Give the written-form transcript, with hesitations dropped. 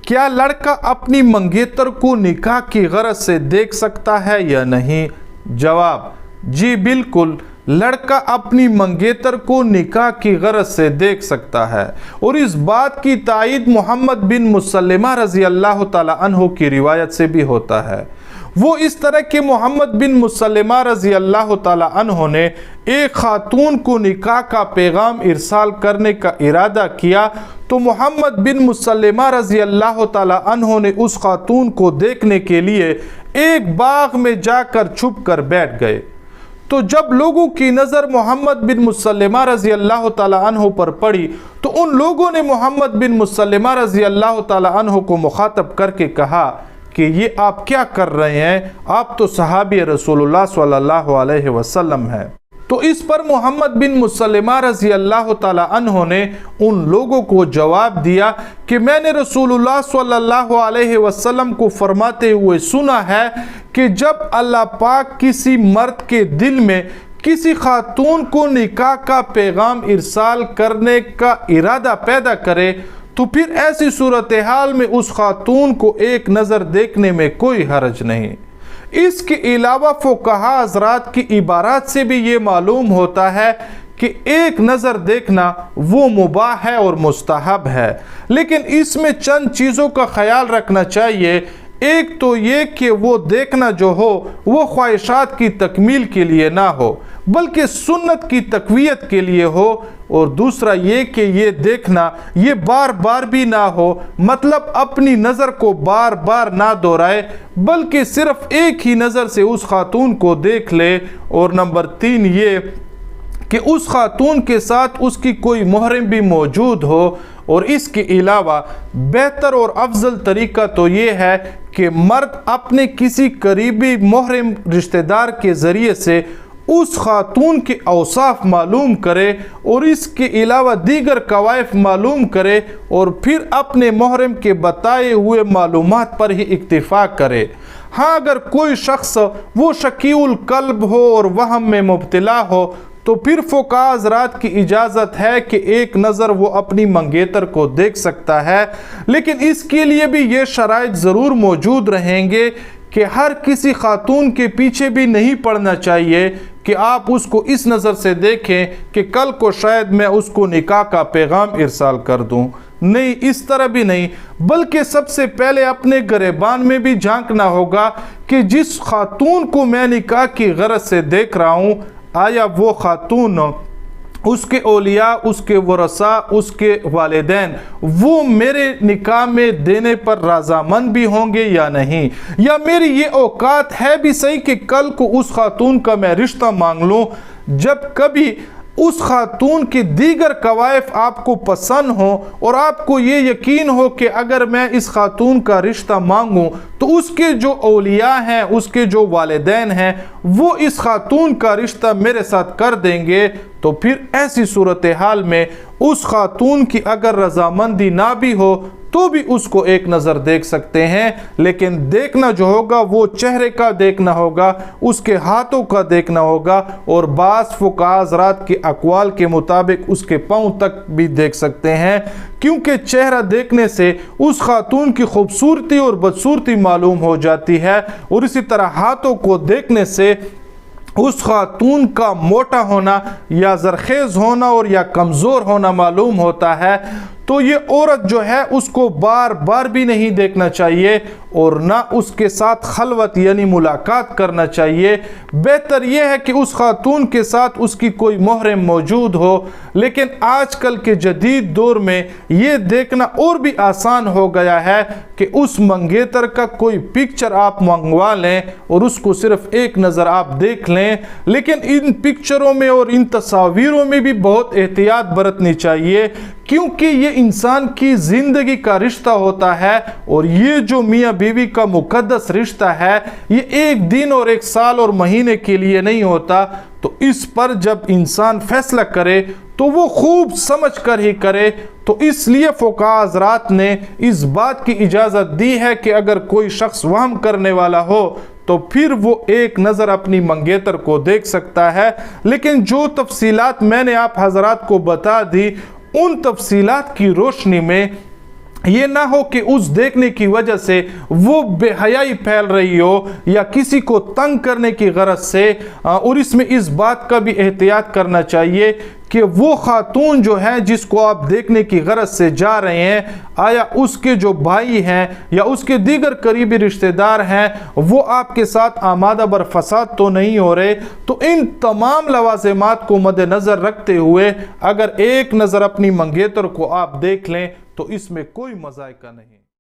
کیا لڑکا اپنی منگیتر کو نکاح کی غرض سے دیکھ سکتا ہے یا نہیں؟ جواب: جی بالکل، لڑکا اپنی منگیتر کو نکاح کی غرض سے دیکھ سکتا ہے، اور اس بات کی تائید محمد بن مسلمہ رضی اللہ تعالیٰ عنہ کی روایت سے بھی ہوتا ہے۔ وہ اس طرح کہ محمد بن مسلمہ رضی اللہ تعالیٰ عنہ نے ایک خاتون کو نکاح کا پیغام ارسال کرنے کا ارادہ کیا تو محمد بن مسلمہ رضی اللہ تعالیٰ عنہ نے اس خاتون کو دیکھنے کے لیے ایک باغ میں جا کر چھپ کر بیٹھ گئے۔ تو جب لوگوں کی نظر محمد بن مسلمہ رضی اللہ تعالیٰ عنہ پر پڑی تو ان لوگوں نے محمد بن مسلمہ رضی اللہ تعالیٰ عنہ کو مخاطب کر کے کہا کہ یہ آپ کیا کر رہے ہیں؟ آپ تو صحابی رسول اللہ صلی اللہ علیہ وسلم ہیں۔ تو اس پر محمد بن مسلمہ رضی اللہ تعالیٰ عنہ نے ان لوگوں کو جواب دیا کہ میں نے رسول اللہ صلی اللہ علیہ وسلم کو فرماتے ہوئے سنا ہے کہ جب اللہ پاک کسی مرد کے دل میں کسی خاتون کو نکاح کا پیغام ارسال کرنے کا ارادہ پیدا کرے تو پھر ایسی صورتحال میں اس خاتون کو ایک نظر دیکھنے میں کوئی حرج نہیں۔ اس کے علاوہ فقہا حضرات کی عبارات سے بھی یہ معلوم ہوتا ہے کہ ایک نظر دیکھنا وہ مباح ہے اور مستحب ہے، لیکن اس میں چند چیزوں کا خیال رکھنا چاہیے۔ ایک تو یہ کہ وہ دیکھنا جو ہو وہ خواہشات کی تکمیل کے لیے نہ ہو بلکہ سنت کی تقویت کے لیے ہو، اور دوسرا یہ کہ یہ دیکھنا یہ بار بار بھی نہ ہو، مطلب اپنی نظر کو بار بار نہ دہرائے بلکہ صرف ایک ہی نظر سے اس خاتون کو دیکھ لے۔ اور نمبر 3 یہ کہ اس خاتون کے ساتھ اس کی کوئی محرم بھی موجود ہو، اور اس کے علاوہ بہتر اور افضل طریقہ تو یہ ہے کہ مرد اپنے کسی قریبی محرم رشتہ دار کے ذریعے سے اس خاتون کے اوصاف معلوم کرے اور اس کے علاوہ دیگر کوائف معلوم کرے اور پھر اپنے محرم کے بتائے ہوئے معلومات پر ہی اکتفا کرے۔ ہاں اگر کوئی شخص وہ شقیع القلب ہو اور وہم میں مبتلا ہو تو پھر فقہا حضرات کی اجازت ہے کہ ایک نظر وہ اپنی منگیتر کو دیکھ سکتا ہے، لیکن اس کے لیے بھی یہ شرائط ضرور موجود رہیں گے کہ ہر کسی خاتون کے پیچھے بھی نہیں پڑنا چاہیے کہ آپ اس کو اس نظر سے دیکھیں کہ کل کو شاید میں اس کو نکاح کا پیغام ارسال کر دوں۔ نہیں، اس طرح بھی نہیں، بلکہ سب سے پہلے اپنے گریبان میں بھی جھانکنا ہوگا کہ جس خاتون کو میں نکاح کی غرض سے دیکھ رہا ہوں آیا وہ خاتون، اس کے اولیاء، اس کے ورثاء، اس کے والدین وہ میرے نکاح میں دینے پر رضامند بھی ہوں گے یا نہیں، یا میری یہ اوقات ہے بھی صحیح کہ کل کو اس خاتون کا میں رشتہ مانگ لوں۔ جب کبھی اس خاتون کی دیگر کوائف آپ کو پسند ہوں اور آپ کو یہ یقین ہو کہ اگر میں اس خاتون کا رشتہ مانگوں تو اس کے جو اولیاء ہیں، اس کے جو والدین ہیں وہ اس خاتون کا رشتہ میرے ساتھ کر دیں گے، تو پھر ایسی صورتحال میں اس خاتون کی اگر رضامندی نہ بھی ہو تو بھی اس کو ایک نظر دیکھ سکتے ہیں، لیکن دیکھنا جو ہوگا وہ چہرے کا دیکھنا ہوگا، اس کے ہاتھوں کا دیکھنا ہوگا، اور بعض فقہا حضرات کے اقوال کے مطابق اس کے پاؤں تک بھی دیکھ سکتے ہیں، کیونکہ چہرہ دیکھنے سے اس خاتون کی خوبصورتی اور بدصورتی معلوم ہو جاتی ہے، اور اسی طرح ہاتھوں کو دیکھنے سے اس خاتون کا موٹا ہونا یا زرخیز ہونا اور یا کمزور ہونا معلوم ہوتا ہے۔ تو یہ عورت جو ہے اس کو بار بار بھی نہیں دیکھنا چاہیے اور نہ اس کے ساتھ خلوت یعنی ملاقات کرنا چاہیے۔ بہتر یہ ہے کہ اس خاتون کے ساتھ اس کی کوئی محرم موجود ہو، لیکن آج کل کے جدید دور میں یہ دیکھنا اور بھی آسان ہو گیا ہے کہ اس منگیتر کا کوئی پکچر آپ منگوا لیں اور اس کو صرف ایک نظر آپ دیکھ لیں، لیکن ان پکچروں میں اور ان تصاویروں میں بھی بہت احتیاط برتنی چاہیے، کیونکہ یہ انسان کی زندگی کا رشتہ ہوتا ہے، اور یہ جو میاں بیوی کا مقدس رشتہ ہے یہ ایک دن اور ایک سال اور مہینے کے لیے نہیں ہوتا۔ تو اس پر جب انسان فیصلہ کرے تو وہ خوب سمجھ کر ہی کرے۔ تو اس لیے فقہا حضرات نے اس بات کی اجازت دی ہے کہ اگر کوئی شخص وہم کرنے والا ہو تو پھر وہ ایک نظر اپنی منگیتر کو دیکھ سکتا ہے، لیکن جو تفصیلات میں نے آپ حضرات کو بتا دی ان تفصیلات کی روشنی میں یہ نہ ہو کہ اس دیکھنے کی وجہ سے وہ بے حیائی پھیل رہی ہو یا کسی کو تنگ کرنے کی غرض سے، اور اس میں اس بات کا بھی احتیاط کرنا چاہیے کہ وہ خاتون جو ہے جس کو آپ دیکھنے کی غرض سے جا رہے ہیں، آیا اس کے جو بھائی ہیں یا اس کے دیگر قریبی رشتہ دار ہیں وہ آپ کے ساتھ آمادہ بر فساد تو نہیں ہو رہے۔ تو ان تمام لوازمات کو مد نظر رکھتے ہوئے اگر ایک نظر اپنی منگیتر کو آپ دیکھ لیں تو اس میں کوئی مذائقہ نہیں۔